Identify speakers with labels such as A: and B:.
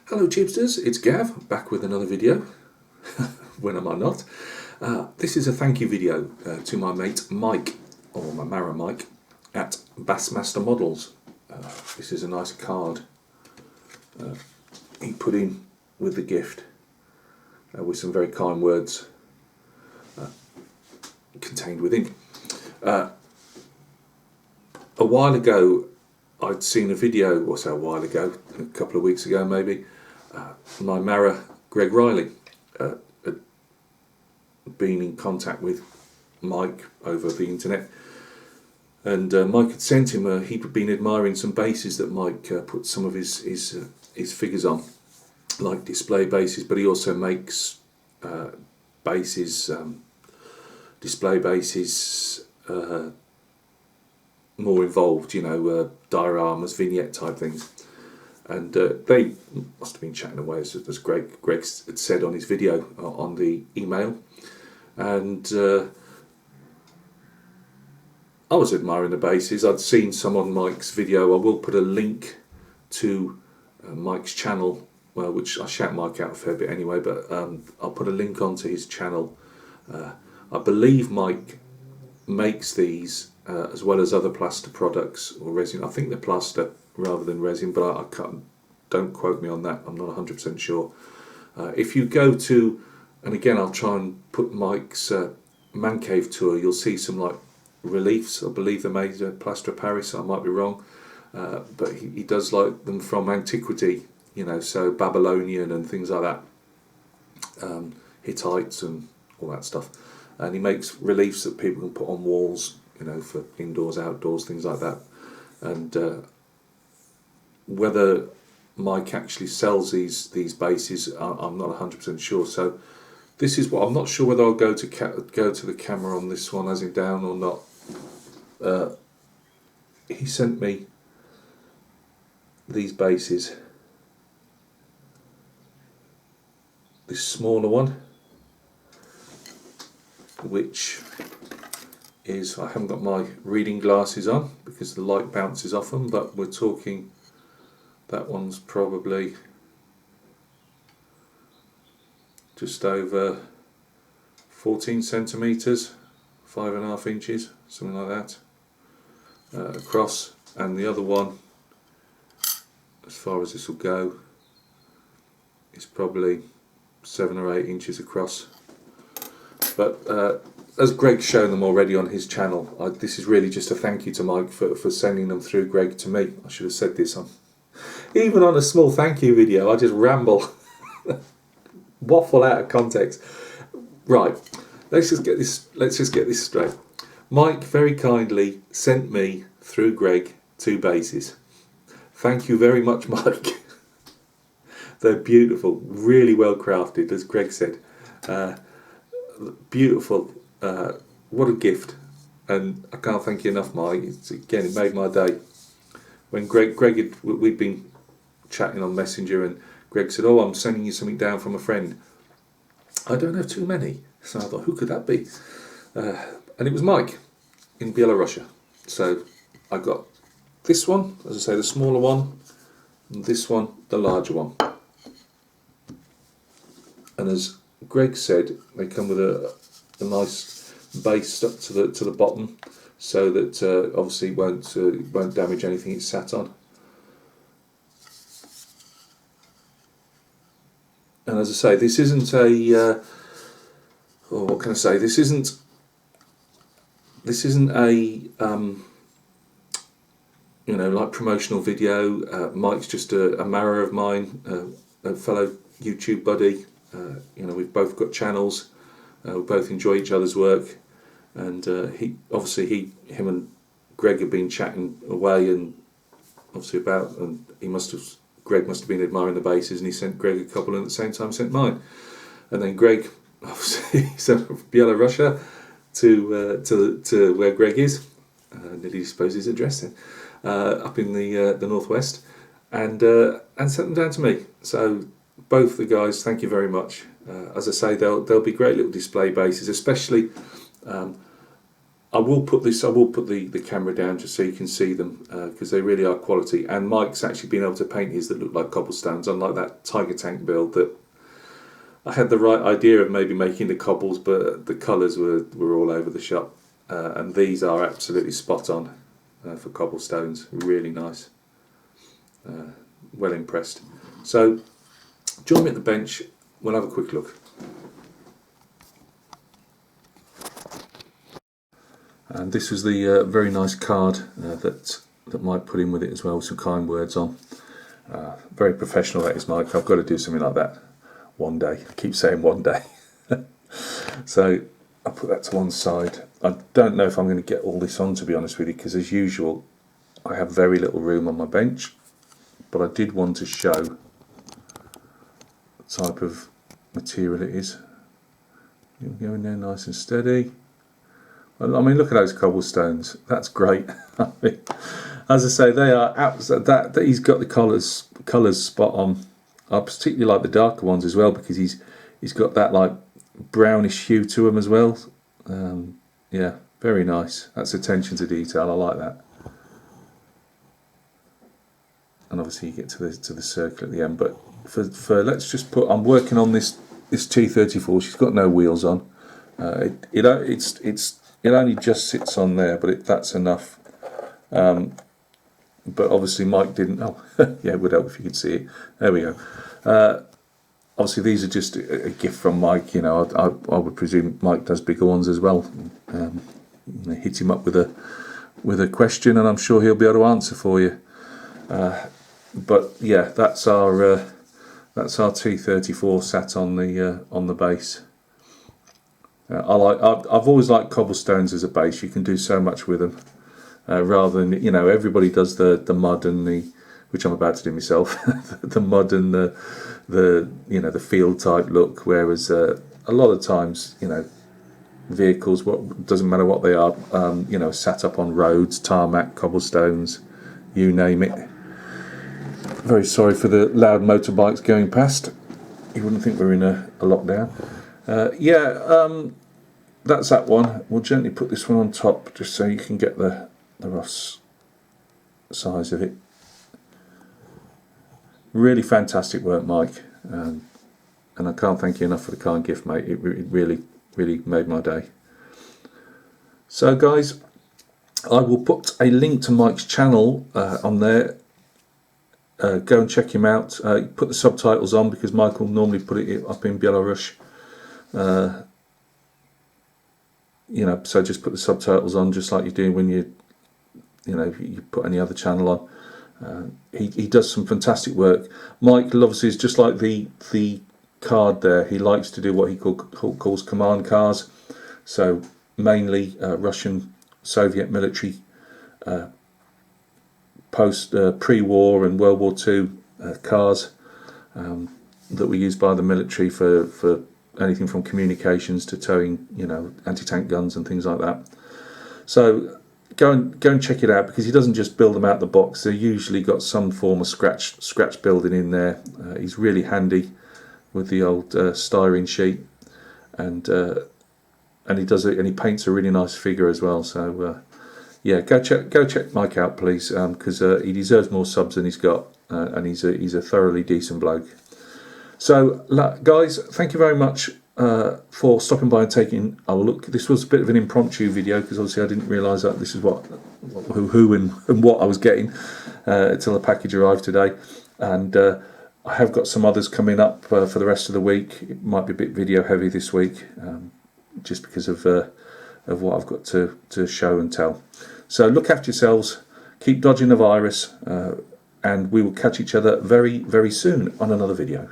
A: Hello Chipsters, it's Gav, back with another video. When am I not? This is a thank you video to my mate Mike, or my marra Mike, at Bastmaster Models. This is a nice card he put in with the gift, with some very kind words contained within. A while ago I'd seen a video, what's that, a while ago, a couple of weeks ago maybe, my marra Greg Reilly had been in contact with Mike over the internet, and Mike had sent him, he'd been admiring some bases that Mike put some of his figures on, like display bases, but he also makes bases, display bases more involved, you know, dioramas, vignette type things. And they must have been chatting away, as Greg had said on his video, on the email. And I was admiring the bases. I'd seen some on Mike's video. I will put a link to Mike's channel, which I shout Mike out a fair bit anyway, but I'll put a link onto his channel. I believe Mike makes these as well as other plaster products or resin. I think they're plaster rather than resin, but I can't, don't quote me on that, I'm not 100% sure. If you go to, and again I'll try and put Mike's man cave tour, you'll see some like reliefs. I believe they're made of plaster of Paris, I might be wrong, but he does like them from antiquity, you know, so Babylonian and things like that, Hittites and all that stuff. And he makes reliefs that people can put on walls, you know, for indoors, outdoors, things like that. And whether Mike actually sells these bases, I'm not 100% sure. So this is what I'm not sure whether I'll go to the camera on this one, as in down or not. He sent me these bases. This smaller one, which is, I haven't got my reading glasses on because the light bounces off them, but we're talking, that one's probably just over 14 centimetres, 5.5 inches, something like that, across, and the other one, as far as this will go, is probably 7 or 8 inches across. But as Greg's shown them already on his channel, this is really just a thank you to Mike for sending them through, Greg, to me. I should have said this on, even on a small thank you video, I just ramble, waffle out of context. Right, let's just get this straight. Mike very kindly sent me through Greg 2 bases. Thank you very much, Mike. They're beautiful, really well crafted, as Greg said. Beautiful, what a gift, and I can't thank you enough, Mike. Again, it made my day. When we'd been chatting on Messenger, and Greg said, "Oh, I'm sending you something down from a friend. I don't have too many," so I thought, who could that be? And it was Mike in Belarus. So I got this one, as I say, the smaller one, and this one, the larger one. And as Greg said, they come with a nice base stuck to the bottom, so that obviously won't damage anything it's sat on. And as I say, this isn't a what can I say? This isn't a you know, like promotional video. Mike's just a marra of mine, a fellow YouTube buddy. You know, we've both got channels. We both enjoy each other's work, and him and Greg have been chatting away, and obviously and Greg must have been admiring the bases, and he sent Greg a couple, and at the same time sent mine. And then Greg obviously sent from Belarus to where Greg is. Nearly suppose his address then, up in the northwest, and sent them down to me. So both the guys, thank you very much. As I say, they'll be great little display bases, especially I will put the camera down just so you can see them, because they really are quality. And Mike's actually been able to paint his that look like cobblestones, unlike that Tiger Tank build that I had the right idea of maybe making the cobbles, but the colours were all over the shop. And these are absolutely spot on for cobblestones. Really nice. Well impressed. So join me at the bench. We'll have a quick look. And this was the very nice card that Mike put in with it as well, with some kind words on. Very professional, that is, Mike. I've got to do something like that one day. I keep saying one day. So I'll put that to one side. I don't know if I'm going to get all this on, to be honest with you, because as usual I have very little room on my bench, but I did want to show the type of material it is. You'll go in there nice and steady. I mean, look at those cobblestones. That's great. I mean, as I say, they are that he's got the colours spot on. I particularly like the darker ones as well, because he's got that like brownish hue to them as well. Yeah, very nice. That's attention to detail. I like that. And obviously you get to the circle at the end. But for let's just put. I'm working on this T34. She's got no wheels on. It only just sits on there, but that's enough. But obviously Mike didn't. Oh, yeah, it would help if you could see it. There we go. Obviously these are just a gift from Mike. You know, I would presume Mike does bigger ones as well. Hit him up with a question, and I'm sure he'll be able to answer for you. But yeah, that's our T34 sat on the base. I've always liked cobblestones as a base. You can do so much with them, rather than, you know, everybody does the mud and which I'm about to do myself, the mud and the field type look. Whereas a lot of times, you know, vehicles, doesn't matter what they are, you know, sat up on roads, tarmac, cobblestones, you name it. Very sorry for the loud motorbikes going past. You wouldn't think we're in a lockdown. That's that one. We'll gently put this one on top just so you can get the rough size of it. Really fantastic work, Mike, and I can't thank you enough for the kind gift, mate. It really made my day. So guys, I will put a link to Mike's channel on there. Go and check him out. Put the subtitles on, because Mike will normally put it up in Belarus. You know, so just put the subtitles on, just like you do when you put any other channel on. He does some fantastic work. Mike obviously is just like the card there. He likes to do what he calls command cars. So mainly Russian, Soviet military, pre-war and World War II cars that were used by the military for anything from communications to towing, you know, anti-tank guns and things like that. So go and check it out, because he doesn't just build them out the box. They've usually got some form of scratch building in there. He's really handy with the old styrene sheet, and he does it, and he paints a really nice figure as well. So yeah, go check Mike out, please, because he deserves more subs than he's got, and he's a thoroughly decent bloke. So guys, thank you very much for stopping by and taking a look. This was a bit of an impromptu video, because obviously I didn't realise that this is who and what I was getting until the package arrived today. And I have got some others coming up for the rest of the week. It might be a bit video heavy this week, just because of what I've got to show and tell. So look after yourselves, keep dodging the virus, and we will catch each other very, very soon on another video.